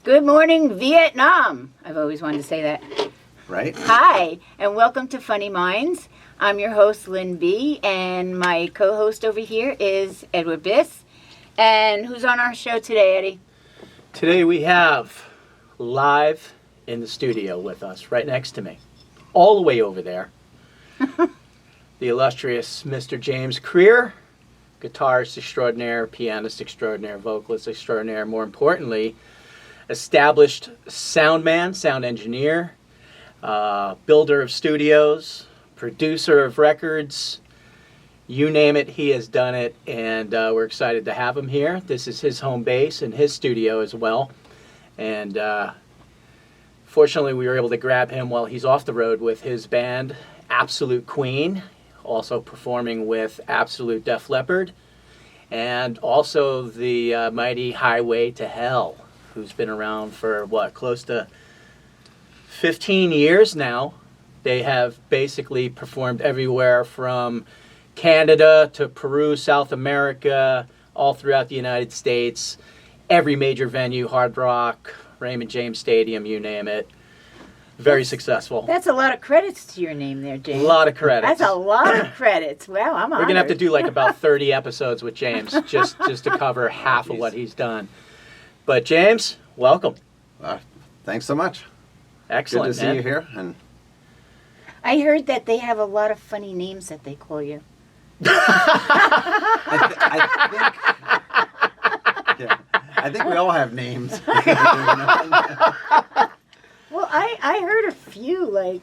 Good morning, Vietnam. I've always wanted to say that. Right? Hi, and welcome to Funny Minds. I'm your host, Lynn B., and my co-host over here is Edward Biss. And who's on our show today, Eddie? Today we have live in the studio with us, right next to me, all the way over there, the illustrious Mr. James Creer, guitarist extraordinaire, pianist extraordinaire, vocalist extraordinaire, more importantly, established sound man, sound engineer, builder of studios, producer of records, you name it, he has done it, and we're excited to have him here. This is his home base and his studio as well, and fortunately we were able to grab him while he's off the road with his band, Absolute Queen, also performing with Absolute Def Leppard, and also the mighty Highway to Hell, who's been around for, close to 15 years now. They have basically performed everywhere from Canada to Peru, South America, all throughout the United States, every major venue, Hard Rock, Raymond James Stadium, you name it. Very successful. That's a lot of credits to your name there, James. A lot of credits. That's a lot of credits. Well, I'm honored. We're going to have to do like about 30 episodes with James just to cover half of what he's done. But James, welcome. Thanks so much. Excellent, Good to see you here. And I heard that they have a lot of funny names that they call you. I think we all have names. Well, I heard a few, like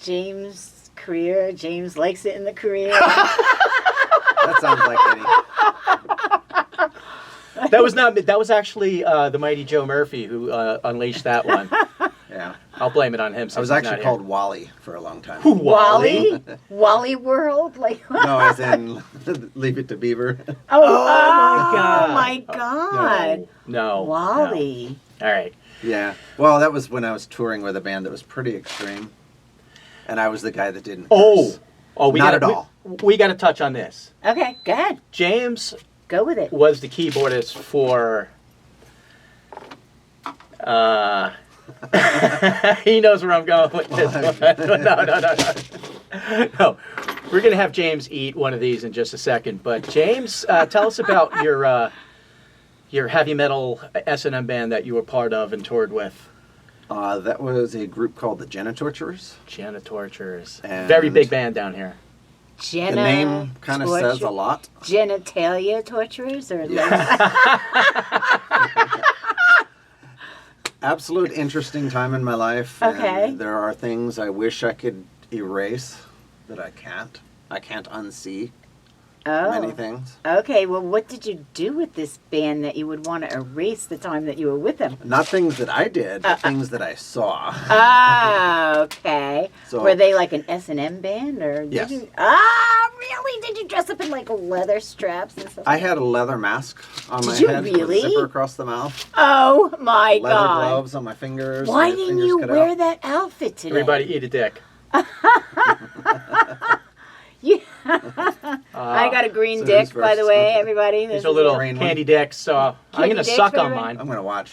James Career, James likes it in the career. That sounds like Eddie. That was actually the mighty Joe Murphy who unleashed that one. Yeah. I'll blame it on him. I was actually called Wally for a long time. Wally? Wally World? Like No, as in Leave It to Beaver. Oh my God. No. Wally. No. All right. Yeah. Well, that was when I was touring with a band that was pretty extreme. And I was the guy that didn't curse. We Not at all. We got to touch on this. Okay, go ahead. James Go with it. was the keyboardist for he knows where I'm going with this one. No. We're going to have James eat one of these in just a second. But James, tell us about your heavy metal S&M band that you were part of and toured with. That was a group called the Janitorturers. Janitorturers. And very big band down here. The name kind of says a lot. Genitalia torturers? Or Absolute interesting time in my life. Okay. And there are things I wish I could erase that I can't. I can't unsee many things. Okay, well, what did you do with this band that you would want to erase the time that you were with them? Not things that I did, but things that I saw. Okay. So, were they like an S&M band? Or did Yes. you, really? Did you dress up in like leather straps and stuff? I had a leather mask on my Did you head really? with a zipper across the mouth. Oh, my Leather God. gloves on my fingers. Why my didn't fingers you cut wear out. that outfit today? Everybody eat a dick. Yeah. I got a green so dick, who's by the first? way, everybody. These are little Green one. candy dicks, so I'm Candy going to dicks suck for on everybody? mine. I'm going to watch.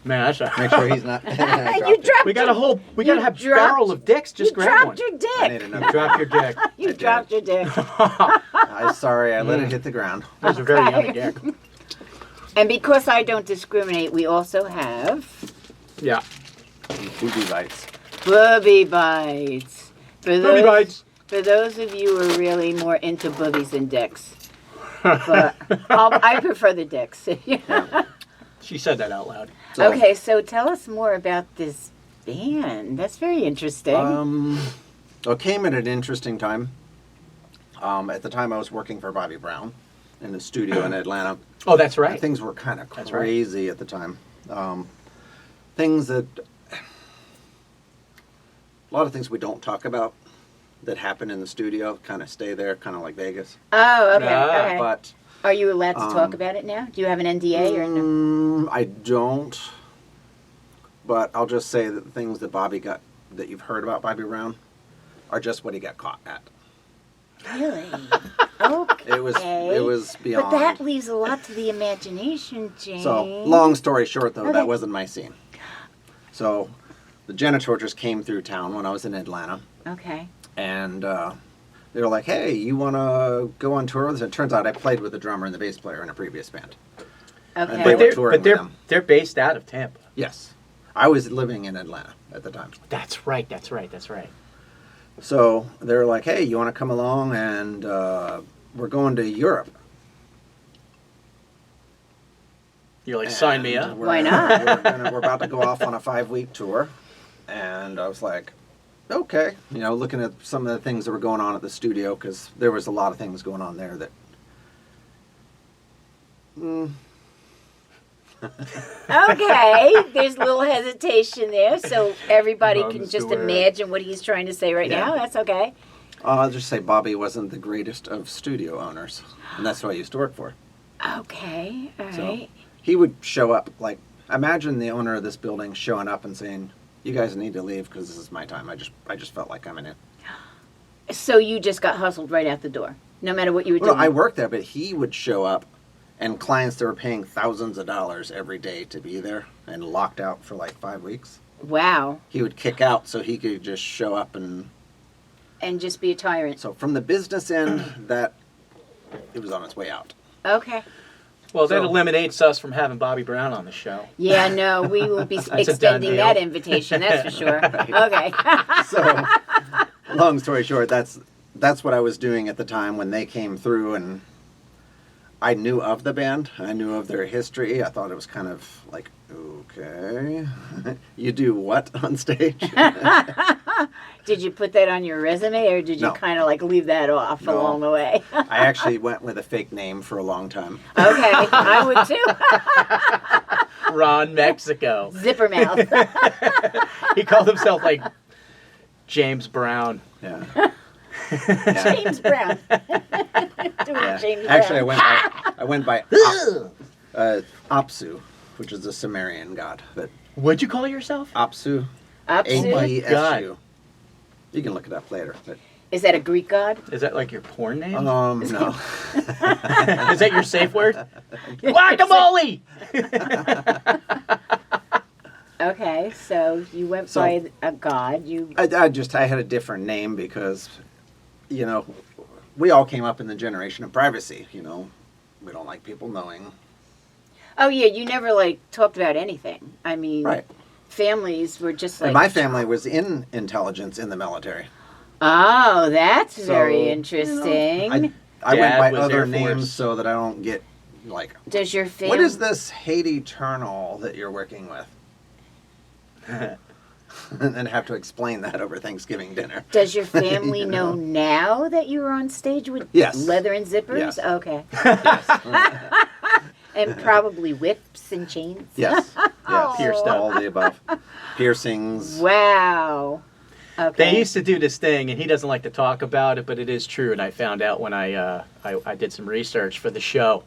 Man, that's Make sure he's not. You dropped we got to have dropped- barrel of dicks. Just you grab dropped one. your I need dick. another. Drop your dick. You I did. dropped your dick. I'm sorry, I let it hit the ground. Those are very yummy dick. And because I don't discriminate, we also have Yeah. Booby bites. booby bites. Booby bites. For those of you who are really more into boobies than dicks. But I prefer the dicks. She said that out loud. So, Okay, so tell us more about this band. That's very interesting. It came at an interesting time. At the time, I was working for Bobby Brown in the studio in Atlanta. Oh, that's right. And things were kind of That's right. crazy at the time. Things that... A lot of things we don't talk about that happen in the studio kind of stay there, kind of like Vegas. Oh, okay. Ah, Okay. But Are you allowed to talk about it now? Do you have an NDA or no? I don't. But I'll just say that the things that Bobby got, that you've heard about Bobby Brown, are just what he got caught at. Really? Okay. It was beyond. But that leaves a lot to the imagination, James. So, long story short, though, that wasn't my scene. So, the janitorers came through town when I was in Atlanta, Okay. and they were like, "Hey, you want to go on tour with us?" And it turns out I played with the drummer and the bass player in a previous band. Okay. They were touring with they're them. they're based out of Tampa. Yes, I was living in Atlanta at the time. That's right. That's right. So they were like, "Hey, you want to come along? And we're going to Europe." You're like, sign me And up. Why not? We're about to go off on a 5-week tour, and I was like, "Okay," looking at some of the things that were going on at the studio, because there was a lot of things going on there that. Okay, there's a little hesitation there, so everybody can Mum's just the word. imagine what he's trying to say right Yeah. now. That's okay. I'll just say Bobby wasn't the greatest of studio owners, and that's who I used to work for. Okay, all So right. he would show up, like, imagine the owner of this building showing up and saying, "You guys need to leave because this is my time." I just felt like coming in. So you just got hustled right out the door, no matter what you were Well, doing. I worked there, but he would show up, and clients that were paying thousands of dollars every day to be there and locked out for like 5 weeks, Wow, he would kick out so he could just show up. And and just be a tyrant. so from the business end, that it was on its way out. Okay. Well, that So- eliminates us from having Bobby Brown on the show. Yeah, no, we will be a done extending deal. that invitation. That's for sure. Okay. So, long story short, that's what I was doing at the time when they came through, and I knew of the band. I knew of their history. I thought it was kind of like, okay, you do what on stage? Did you put that on your resume, or did you No. kind of like leave that off No. along the way? I actually went with a fake name for a long time. Okay, I would too. Ron Mexico. Zipper mouth. He called himself like James Brown. Yeah. James Brown. Doing Yeah. James Actually, Brown. I went by Apsu, which is a Sumerian god. But What'd you call yourself? Apsu, Apsu? A-P-S-U. You can look it up later. But Is that a Greek god? Is that like your porn name? no. Is that your safe word? Guacamole! Okay, so you went So- by a god. You I had a different name because, we all came up in the generation of privacy. We don't like people knowing. Oh yeah, you never like talked about anything. I mean, Right. families were just like And my family was in intelligence in the military. Oh, that's So, very interesting. I went Dad by was other Air names Force. so that I don't get like, Does your family? what is this hate eternal that you're working with? And then have to explain that over Thanksgiving dinner. Does your family know now that you were on stage with Yes. leather and zippers? Yes. Okay. And probably whips and chains. Yes. Yes. Pierced up. All the above. Piercings. Wow. Okay. They used to do this thing, and he doesn't like to talk about it, but it is true. And I found out when I did some research for the show.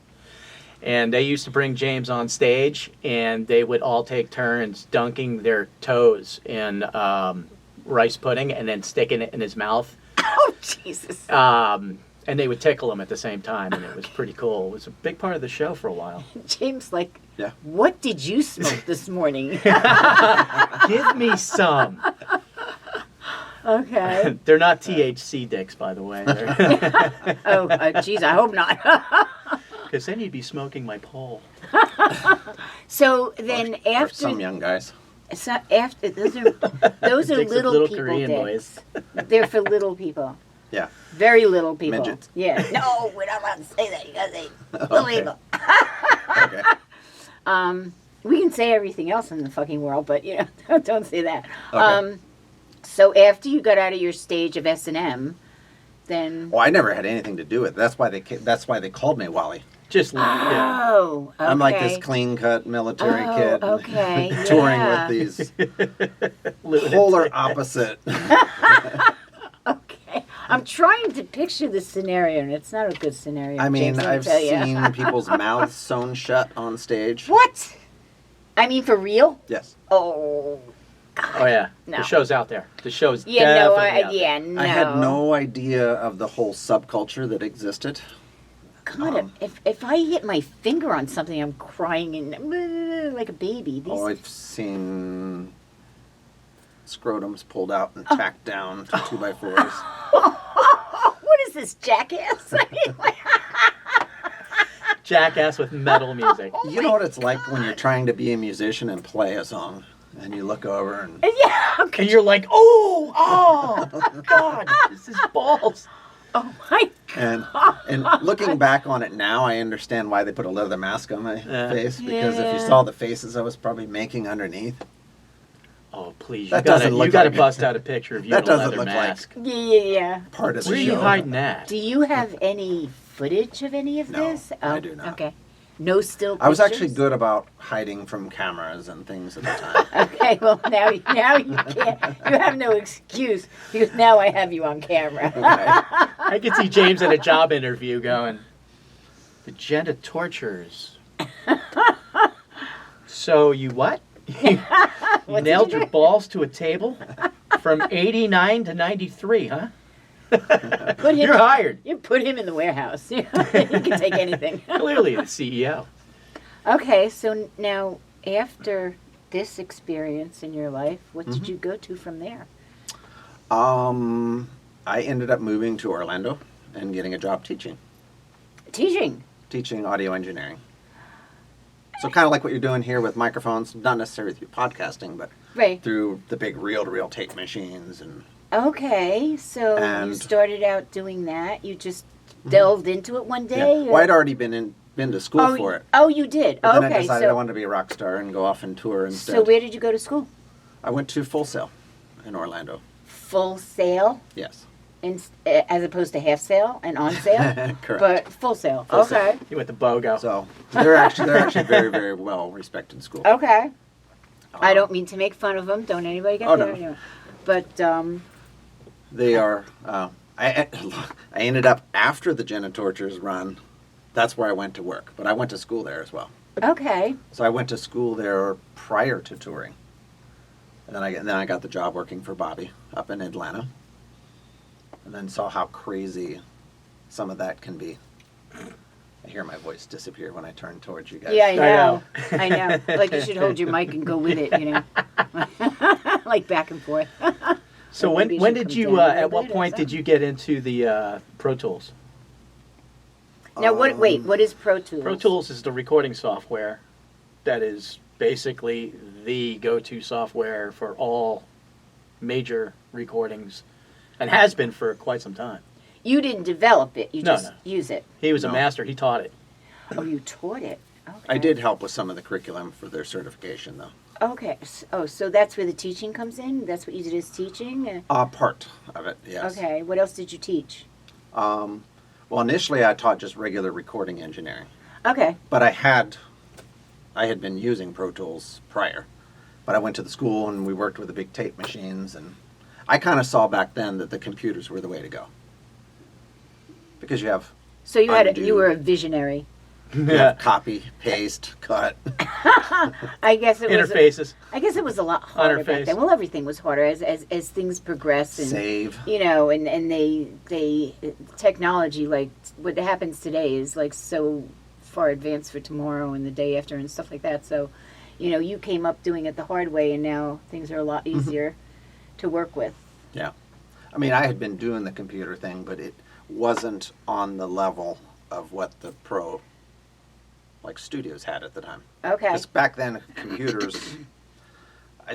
And they used to bring James on stage, and they would all take turns dunking their toes in rice pudding and then sticking it in his mouth. Oh Jesus. And they would tickle him at the same time, and it was pretty cool. It was a big part of the show for a while. James, like, Yeah. what did you smoke this morning? Give me some. Okay. They're not THC dicks, by the way. Oh, geez, I hope not. Because then you'd be smoking my pole. So then Or after, some young guys. so after those are Dicks of little people Korean dicks. They're for little people. Yeah. Very little people. Midgets. Yeah. No, we're not allowed to say that. You gotta say little Okay. people. Okay. We can say everything else in the fucking world, but don't say that. Okay. So after you got out of your stage of S&M, then Well, I never had anything to do with it. That's why they called me Wally. Just, yeah. oh, okay. I'm like this clean-cut military Oh, kid. okay, touring yeah. with these Lunatic. polar opposite. Okay. I'm trying to picture the scenario, and it's not a good scenario. I mean, James, let me I've tell you. seen people's mouths sewn shut on stage. What? I mean, for real? Yes. Oh, Oh yeah, No. the show's out there. The show's Yeah, no, definitely out there. yeah, no. I had no idea of the whole subculture that existed. God, if I hit my finger on something, I'm crying and like a baby. These, I've seen scrotums pulled out and tacked down to 2x4s. what is this, jackass? Jackass with metal music. You know what it's like when you're trying to be a musician and play a song, and you look over and yeah. Okay. And you're like, oh, God, this is balls. Oh my and looking back on it now, I understand why they put a leather mask on my face, because if you saw the faces I was probably making underneath. Oh, please, That doesn't look you gotta like- bust out a picture of you That in a doesn't leather look like- mask. Yeah. Part of the Where are show. you hiding that? Do you have any footage of any of No, this? I do not. Okay. No still pictures? I was actually good about hiding from cameras and things at the time. Okay, well now you can't. You have no excuse because now I have you on camera. Right. I could see James at a job interview going, the Agenda Tortures. So you what? You What did nailed you your do? balls to a table from 89 to 93, huh? Put him, You're hired. You put him in the warehouse. He can take anything. Clearly the CEO. Okay, so now after this experience in your life, what Mm-hmm. did you go to from there? I ended up moving to Orlando and getting a job teaching Teaching. audio engineering. So kind of like what you're doing here with microphones, not necessarily through podcasting, but Right. through the big reel-to-reel tape machines. And Okay, so you And- started out doing that. You just delved into it one day? Well, I'd already been to school for it. Oh, you did. But then Okay, I decided I so wanted to be a rock star and go off and tour instead. so where did you go to school? I went to Full Sail in Orlando. Full Sail, Yes. as opposed to half sale and on sale, Correct. but Full Sail. Full Okay, Sail. You went to BOGO. So they're actually very, very well respected school. okay. I don't mean to make fun of them. Don't anybody get Oh, there. no. Yeah. But They are. I ended up after the Jenna Tortures run. That's where I went to work, but I went to school there as well. okay. So I went to school there prior to touring, and then I got the job working for Bobby up in Atlanta, and then saw how crazy some of that can be. I hear my voice disappear when I turn towards you guys. Yeah, I know. know. I know. Like you should hold your mic and go with it, you know, like back and forth. So Maybe you when should did come you, down a little at what bit or point did something. you get into the Pro Tools? Now, what is Pro Tools? Pro Tools is the recording software that is basically the go-to software for all major recordings and has been for quite some time. You didn't develop it. You No, just no. use it. He was a No. master. He taught it. Oh, you taught it. Okay. I did help with some of the curriculum for their certification, though. Okay. So that's where the teaching comes in? That's what you did as teaching? Part of it, yes. Okay. What else did you teach? Well, initially I taught just regular recording engineering, Okay. but I had been using Pro Tools prior. But I went to the school and we worked with the big tape machines, and I kind of saw back then that the computers were the way to go. Because you have So you Undo. you were a visionary. copy, paste, cut. I guess it was. Interfaces. I guess it was a lot harder back Interface. then. Well, everything was harder as things progress and Save. you know, and they technology, like what happens today is like so far advanced for tomorrow and the day after and stuff like that. So, you know, you came up doing it the hard way, and now things are a lot easier to work with. Yeah. I mean, I had been doing the computer thing, but it wasn't on the level of what the pro studios had at the time. Okay. Because back then, computers,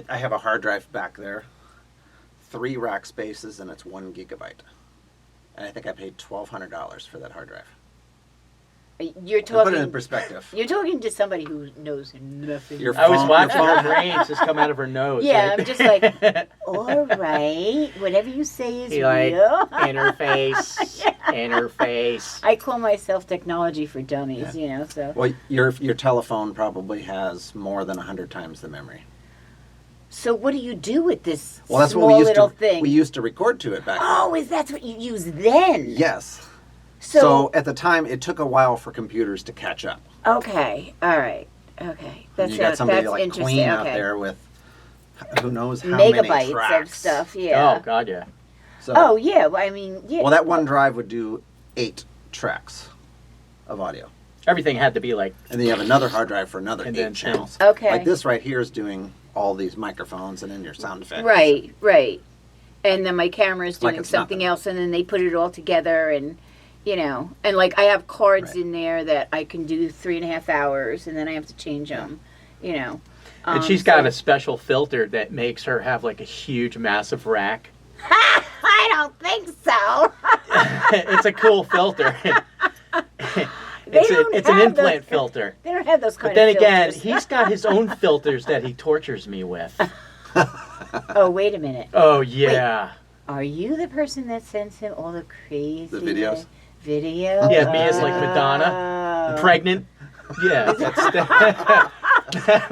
I have a hard drive back there, 3 rack spaces, and it's 1 gigabyte. And I think I paid $1,200 for that hard drive. You're To put it in talking. perspective. You're talking to somebody who knows nothing. Your I was phone- watching your her phone- brains just come out of her nose. Yeah, right? I'm just like, all right, whatever you say is He like real. interface, interface. I call myself technology for dummies, you know. So, Well, your telephone probably has more than 100 times the memory. so what do you do with this Well, that's small what we used little to thing? we used to record to it back then. Oh, is that what you use then? Yes. So, So at the time, it took a while for computers to catch up. okay, all right, okay. And you got somebody like interesting. Queen out Okay. there with who knows how many megabytes tracks. of stuff. Yeah. Oh God, yeah. So, Oh yeah. Well, I mean, yeah. well, that one drive would do 8 tracks of audio. Everything had to be like. And then you have another hard drive for another And 8 then channels. Okay. Like this right here is doing all these microphones and then your sound effects. Right. Right. And then my camera is Like doing it's something nothing. else, and then they put it all together, and and like I have cards Right. in there that I can do 3.5 hours, and then I have to change them. And she's got so- a special filter that makes her have like a huge, massive rack. I don't think so. It's a cool filter. They it's don't it's an have implant those- filter. They don't have those kind But then of again, filters. he's got his own filters that he tortures me with. Oh, wait a minute. Oh yeah. Are you the person that sends him all the crazy The videos? Videos? Yeah, me as, like, Madonna. Oh. Pregnant. Yeah.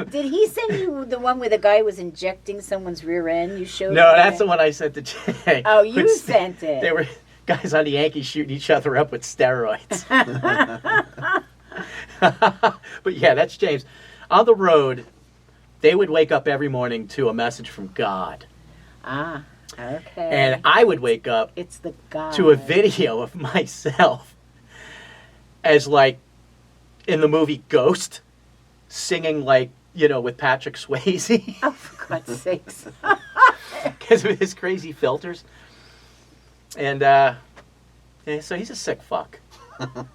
Did he send you the one where the guy was injecting someone's rear end? You showed No, me that's the that? one I sent to Jay. Oh, you With- sent it. They were guys on the Yankees shooting each other up with steroids. But yeah, that's James. On the road, they would wake up every morning to a message from God. Ah, okay. And I would wake up It's the guy. to a video of myself as like in the movie Ghost, singing like, with Patrick Swayze Oh, for God's sakes. because of his crazy filters. And so he's a sick fuck.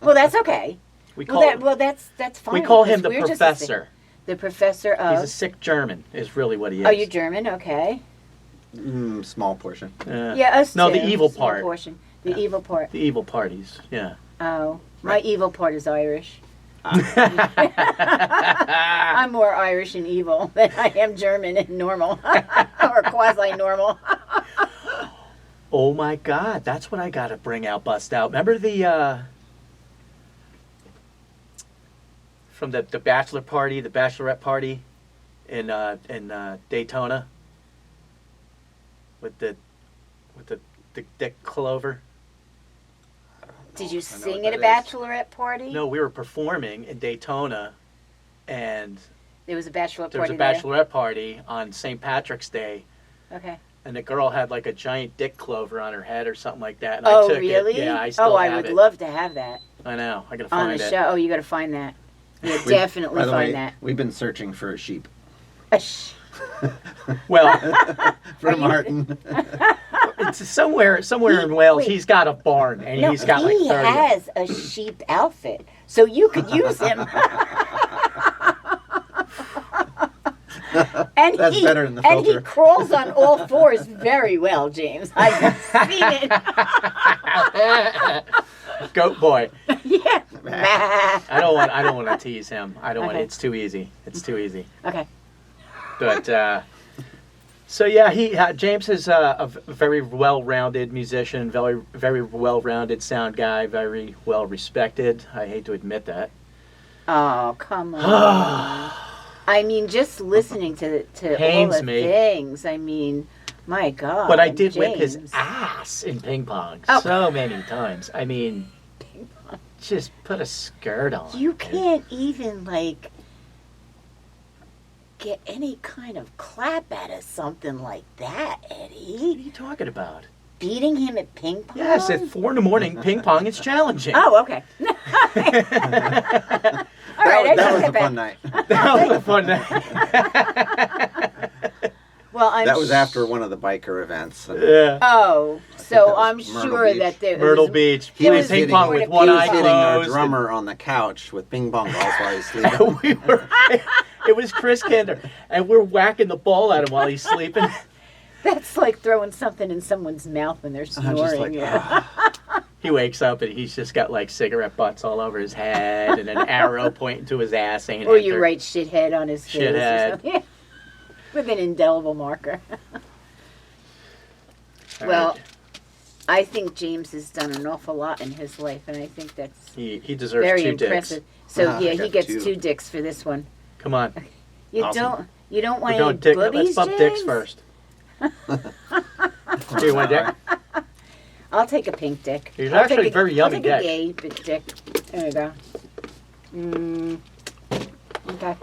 Well, that's okay. We call That's fine. we call him because the we're just a sick- professor. The professor He's a of. sick German, is really what he is. Oh, you're German? Okay. Small portion. Yeah, us No, too. the evil Small part. Portion. The evil part. The evil parties, yeah. Oh, my evil part is Irish. Ah. I'm more Irish and evil than I am German and normal, or quasi-normal. Oh my God, that's what I gotta bring out, bust out. Remember the from the bachelor party, the bachelorette party in Daytona with the Dick Clover. Did you I know sing what at a that is. bachelorette party? No, we were performing in Daytona, and There was a bachelorette there was party a bachelorette party on St. Patrick's Day. there? Okay. And the girl had like a giant dick clover on her head or something like that. And Oh, I took really? it. Yeah, I still I have would it. love to have that I know. I gotta on find the it. show. Oh, you got to find that. Yeah, We- definitely by the find way, that. We've been searching for a sheep. Well, For you- Martin. it's somewhere in Wales. Wait. He's got a barn, and No, he's got like he 30. has a sheep outfit, so you could use him. And That's better than the And he filter. crawls on all fours very well, James. I've seen it. Goat boy. Yeah. I don't want to tease him. I don't want. Okay. It's too easy. It's too easy. Okay. But so yeah, James is a very well-rounded musician, very well-rounded sound guy, very well respected. I hate to admit that. Oh, come on. I mean, just listening to all Pains the me. things. I mean, my God. But I did whip his James. ass in ping pong Oh. so many times. I mean, just put a skirt on. You can't even, like, get any kind of clap out of something like that, What are Eddie. you talking about? Beating him at ping pong? Yes, at 4 a.m, ping pong is challenging. Oh, okay. All right, I that take was it a back. fun night. That was a fun night. Well, I'm That was after one of the biker events. Yeah. Oh, that so was I'm Myrtle sure Beach. that there Myrtle was, Beach. He Playing was ping hitting- pong with he one He eye was hitting our closed. drummer on the couch with ping pong balls while he's sleeping. We were. It was Chris Kinder, and we're whacking the ball at him while he's sleeping. That's like throwing something in someone's mouth when they're I'm snoring. just like, yeah. He wakes up and he's just got like cigarette butts all over his head and an arrow pointing to his ass saying, Or you "Enter." write shithead on his face Shithead. or something. With an indelible marker. All Well, right. I think James has done an awful lot in his life, and I think that's he deserves very 2 impressive. dicks. So Ah, yeah, I he got gets 2. 2 dicks for this one. Come on, You Awesome. don't we're want going any dick. boobies, Let's bump James? dicks first. Do you want a dick? I'll take a pink dick. He's I'll actually take a, very yummy I'll take dick. a gay dick. There you go. Okay.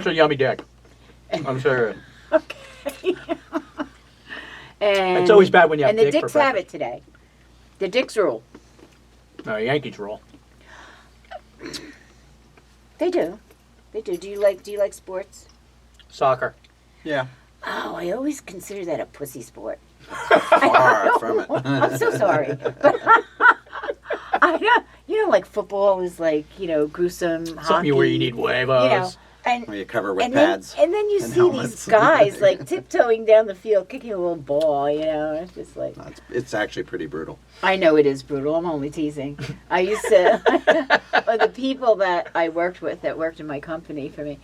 That's a yummy dick. I'm sure. Okay. And It's always bad when you have and the dick for Dicks have breakfast. it today. The Dicks rule. No, Yankees roll. They do. They do. Do you like sports? Soccer. Yeah. Oh, I always consider that a pussy sport. Far from it. I'm so sorry. But I know, like football is like, gruesome. Something hockey, where you need huevos. and Where you cover with and pads. then you and see helmets. these guys like tiptoeing down the field, kicking a little ball. It's just like, No, it's actually pretty brutal. I know it is brutal. I'm only teasing. I used to, but the people that I worked with that worked in my company for me,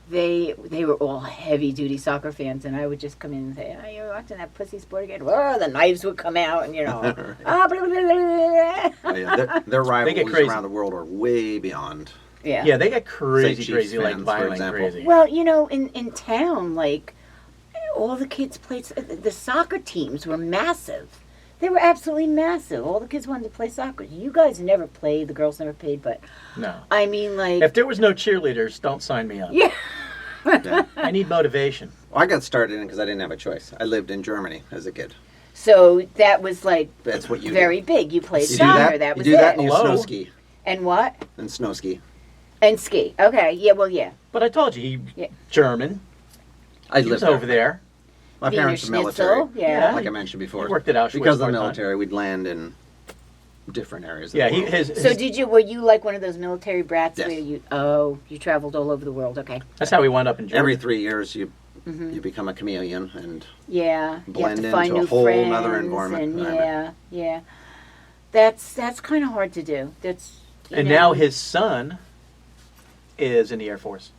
they were all heavy duty soccer fans, and I would just come in and say, "Oh, you're watching that pussy sport again?" Well, the knives would come out, and Right. blah, blah, blah, blah. Oh, yeah. Their rivalries crazy. around the world are way beyond. Yeah. Yeah, they get Say Chiefs crazy, like fans, for violent example. crazy. Well, in town, like all the kids played. The soccer teams were massive. They were absolutely massive. All the kids wanted to play soccer. You guys never played. The girls never played, but No. I mean, like, If there was no cheerleaders, don't sign me up. yeah. Yeah. I need motivation. Well, I got started in because I didn't have a choice. I lived in Germany as a kid. So that was like That's what you very do. big. You played You do soccer. that. Was you do that it. and you Hello? snow ski. And what? And snow ski. And ski. Okay. Yeah. Well, yeah. But I told you, he Yeah. German. I He was lived over there. My Wiener parents are military. Schnitzel, yeah. Like I mentioned before. He worked at Auschwitz Because of the part-time. military, we'd land in different areas. Of Yeah, the world. So were you like one of those military brats Yes. where you traveled all over the world? Okay. That's how we wound up in Germany. Every 3 years, you Mhm. you become a chameleon, and Yeah. You have blend to into find a new whole friends nother environment. and yeah. That's kind of hard to do. That's you And know. now his son is in the Air Force.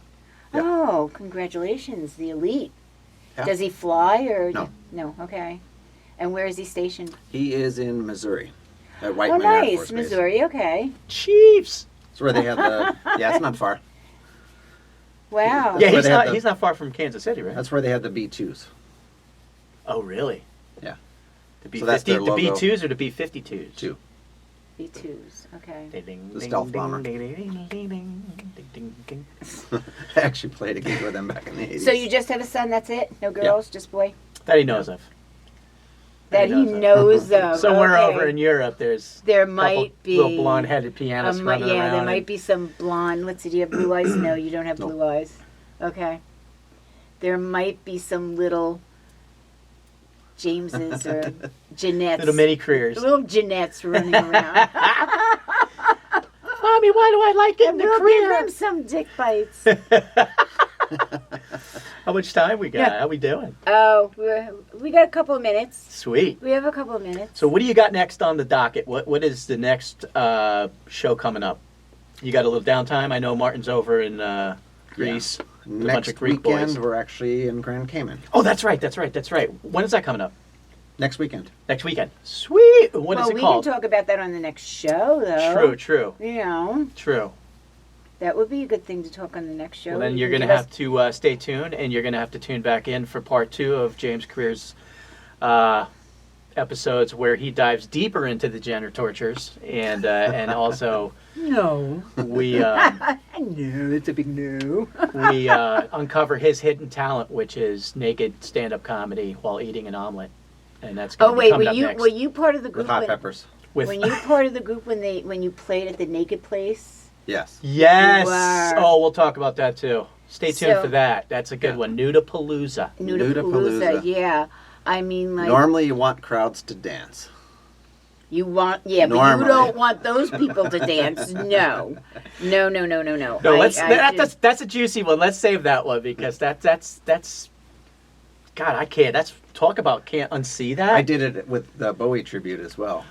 Oh, congratulations, the elite. Yeah. Does he fly or No. No, okay. And where is he stationed? he is in Missouri, at Oh, Whiteman Air nice, Force Base. Missouri. Okay. Chiefs. That's where they have the. Yeah, it's not far. Wow. Yeah, where he's they have not. the- He's not far from Kansas City, right? That's where they had the B2s. Oh, really? Yeah. The B So that's 50, their the logo. B2s or the B52s? Two. B2s. Okay. The stealth bomber. I actually played a gig with them back in the 80s. So you just have a son, that's it? No girls, just boy? That he knows of. That he knows of. Somewhere okay. over in Europe, there's There a couple might be little blonde-headed pianists running yeah, around. there and- might be some blonde. Let's see, do you have blue eyes? No, you don't have Nope. blue eyes. Okay. There might be some little Jameses or Jeanettes. little mini careers. Little Jeanettes running around. Mommy, why do I like getting And the we'll career? give them some dick bites. How much time we got? Yeah. How we doing? Oh, we got a couple of minutes. Sweet. We have a couple of minutes. So what do you got next on the docket? What is the next show coming up? You got a little downtime? I know Martin's over in Greece. with a bunch Next of Greek weekend, boys. we're actually in Grand Cayman. Oh, that's right. When is that coming up? Next weekend. Next weekend. Sweet. What is well, it we called? can talk about that on the next show, though. True. You know, True. that would be a good thing to talk on the next show. Well, then You you're can going to give have to stay tuned, and you're going to have to tune back in for part 2 of James Career's episodes where he dives deeper into the gender tortures, and also No. we No, it's a big no. we uncover his hidden talent, which is naked stand-up comedy while eating an omelet, and that's going Oh to be wait, coming up next. were you part of the group With hot when, peppers. With when you part of the group when you played at the Naked Place? Yes. yes. You are- Oh, we'll talk about that too. Stay tuned So- for that. That's a good Yeah. one. Nudapalooza. Nudapalooza, Nudapalooza. yeah. I mean, like Normally, you want crowds to dance. you want, yeah, but Normally. you don't want those people to dance. No. No, that's a juicy one. Let's save that one because that's God, I can't. Can't unsee that. I did it with the Bowie tribute as well.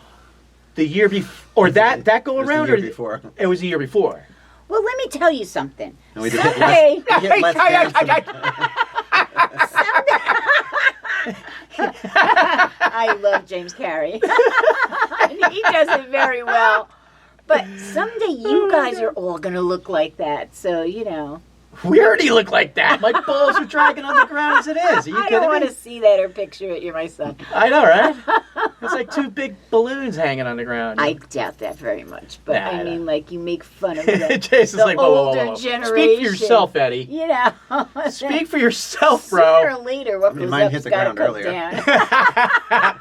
The year before, or that go It was around, the year or before. it was the year before. Well, let me tell you something. And we did Someday, we hit Let's Dance. I love James Carey. He does it very well. But someday you guys are all going to look like that. So, you know. We already look like that. My balls are dragging on the ground as it is. Are you I kidding don't want me? to see that or picture it. You're my son. I know, right? It's like two big balloons hanging on the ground. I doubt that very much, but Nah, I nah. mean, like, you make fun of the, Jason's the like, whoa, whoa, whoa, older whoa. generation. Speak for yourself, Eddie. You know. Speak for yourself, Sooner bro. or later, what goes mine up's hit the gotta ground come earlier. down.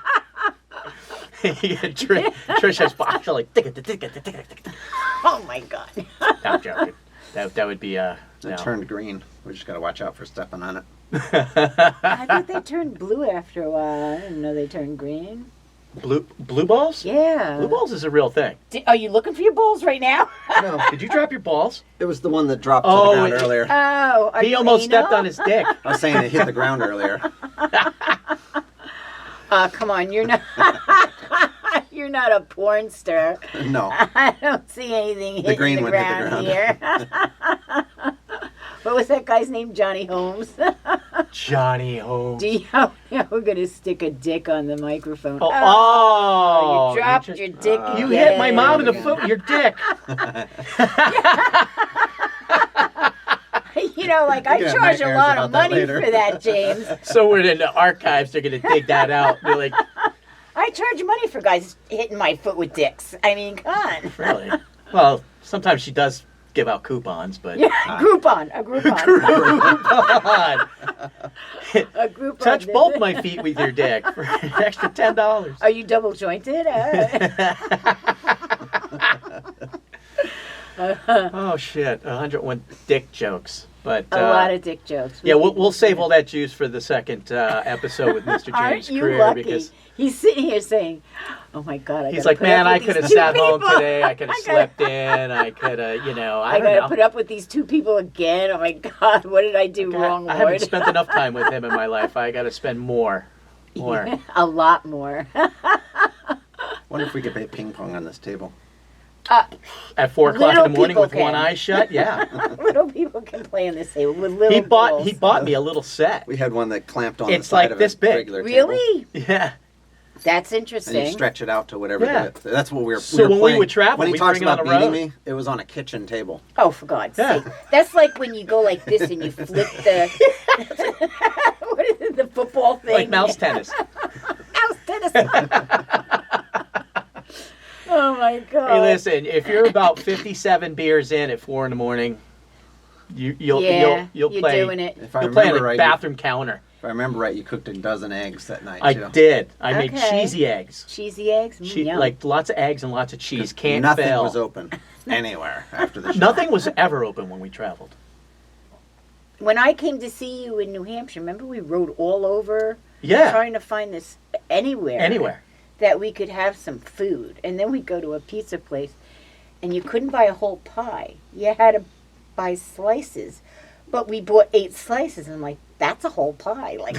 Trish has actually like, tick. Oh my God. I'm joking. That would be It no. turned green. We just got to watch out for stepping on it. I thought they turned blue after a while. I didn't know they turned green. blue balls. Yeah. Blue balls is a real thing. Are you looking for your balls right now? No, Did you drop your balls? it was the one that dropped Oh, to the ground it- earlier. Oh, are He you almost anal? stepped on his dick. I was saying it hit the ground earlier. Come on, you're not. You're not a porn star. No. I don't see anything hitting green the one hit the ground ground. here. What was that guy's name? Johnny Holmes. Johnny Holmes. We're gonna stick a dick on the microphone. Oh, You dropped just- your dick. You again. hit my mom in the foot with your dick. You know, like I You're gonna charge have a nightmares lot of about that money later. for that, James. So we're in the archives. They're gonna dig that out. They're like, I charge money for guys hitting my foot with dicks. I mean, come on. really? Well, sometimes she does give out coupons, but Yeah, Groupon, a Groupon, Groupon. a Groupon. Touch both my feet with your dick for an extra $10. Are you double jointed? Oh shit! 101 dick jokes, but A lot of dick jokes. yeah, we'll save all that juice for the second episode with Mr. Aren't James you Career lucky? because He's sitting here saying, "Oh my God, he's like, man, I could have sat home today. I could have I slept in. I could have, you know, I I don't gotta know. put up with these two people again. Oh my God, what did I do wrong, I haven't Lord? spent enough time with him in my life. I got to spend more. A lot more. Wonder if we could play ping pong on this table. At 4 o'clock in Little the morning people with one can. eye shut. Yeah, Little people can play on this table with little he balls. bought me a little set. We had one that clamped on It's the side like of this a big. regular table. Really? Yeah. That's And you interesting. stretch it out to whatever. Yeah. That's what we were. So were when we playing. would travel, when he we'd talks bring it on about the beating road. me, it was on a kitchen table. Oh, for God's Yeah. sake. That's like when you go like this and you flip the... what is it, the football thing? Like mouse tennis. Mouse tennis. Oh, my God. Hey, listen, if you're about 57 beers in at 4 in the morning, you'll Yeah, you're you're doing it. If I You'll play on remember the right, bathroom counter. if I remember right, you cooked a dozen eggs that night I too. did. I made Okay. cheesy eggs. Cheesy eggs? Che- like lots of eggs and lots of cheese. 'Cause Can't Nothing fail. was open anywhere after the show. Nothing was ever open when we traveled. When I came to see you in New Hampshire, remember we rode all over Yeah, trying to find this anywhere that we could have some food. And then we'd go to a pizza place and you couldn't buy a whole pie. You had to buy slices. But we bought 8 slices and I'm like, that's a whole pie. Like,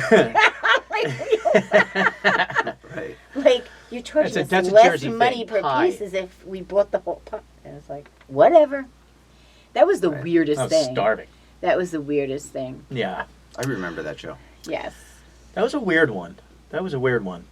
Right. like you're charging That's us a less Jersey money thing, per pie. piece as if we bought the whole pie. And I was like, whatever. That was the Right. weirdest I was thing. starving. That was the weirdest thing. Yeah, I remember that show. Yes. that was a weird one.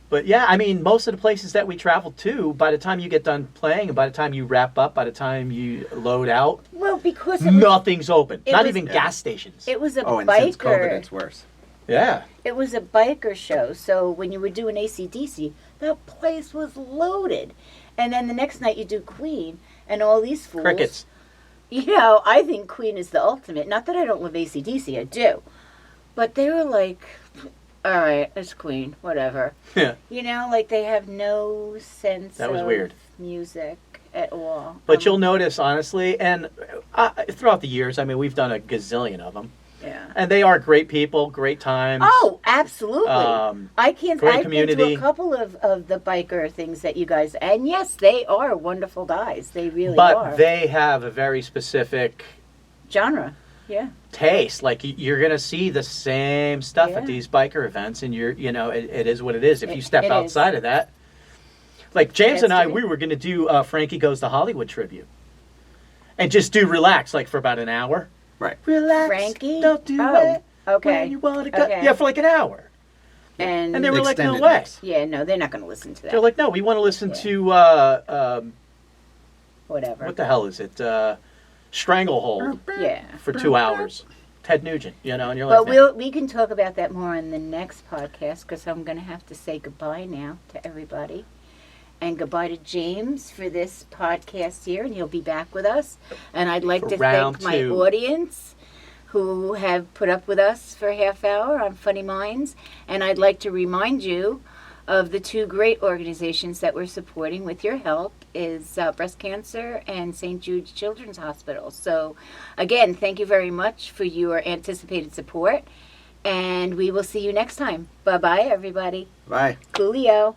But yeah, I mean, most of the places that we traveled to, by the time you get done playing, and by the time you wrap up, by the time you load out, Well, because it was, nothing's open. it Not was- even gas stations. it was a Oh, and since COVID, biker. it's worse. Yeah. It was a biker show, so when you were doing AC/DC, that place was loaded. And then the next night you do Queen, and all these fools. Crickets. You know, I think Queen is the ultimate. Not that I don't love AC/DC, I do. But they were like, all right, it's Queen, whatever. Yeah. You know, like they have no sense That was of weird. music at all. But you'll notice, honestly, and throughout the years, I mean, we've done a gazillion of them. Yeah. And they are great people, great times. Oh, absolutely. Great I've been to community. a couple of the biker things that you guys, and yes, they are wonderful guys. They really But are. they have a very specific Genre, yeah. taste. Like you're gonna see the same stuff Yeah. at these biker events, and it is what it is. If you step It is. outside of that, like James Has and to I, be. we were gonna do Frankie Goes to Hollywood tribute, and just do relax like for about an hour. Right. Relax, Frankie? don't do Oh, it. okay. When you want to go. Okay. Yeah, for like an hour. And And they were like, no Extended way. mix. yeah, no, they're not going to listen to that. They're like, no, we want to listen Yeah. to Whatever. what the hell is it? stranglehold Yeah. for 2 hours. Ted Nugent, you know, and you're like, But man, we can talk about that more on the next podcast because I'm going to have to say goodbye now to everybody. And goodbye to James for this podcast here, and he'll be back with us. And I'd like For to round thank my 2. audience who have put up with us for a half hour on Funny Minds. And I'd like to remind you of the 2 great organizations that we're supporting with your help is Breast Cancer and St. Jude's Children's Hospital. So, again, thank you very much for your anticipated support. And we will see you next time. Bye-bye, everybody. Bye. Coolio.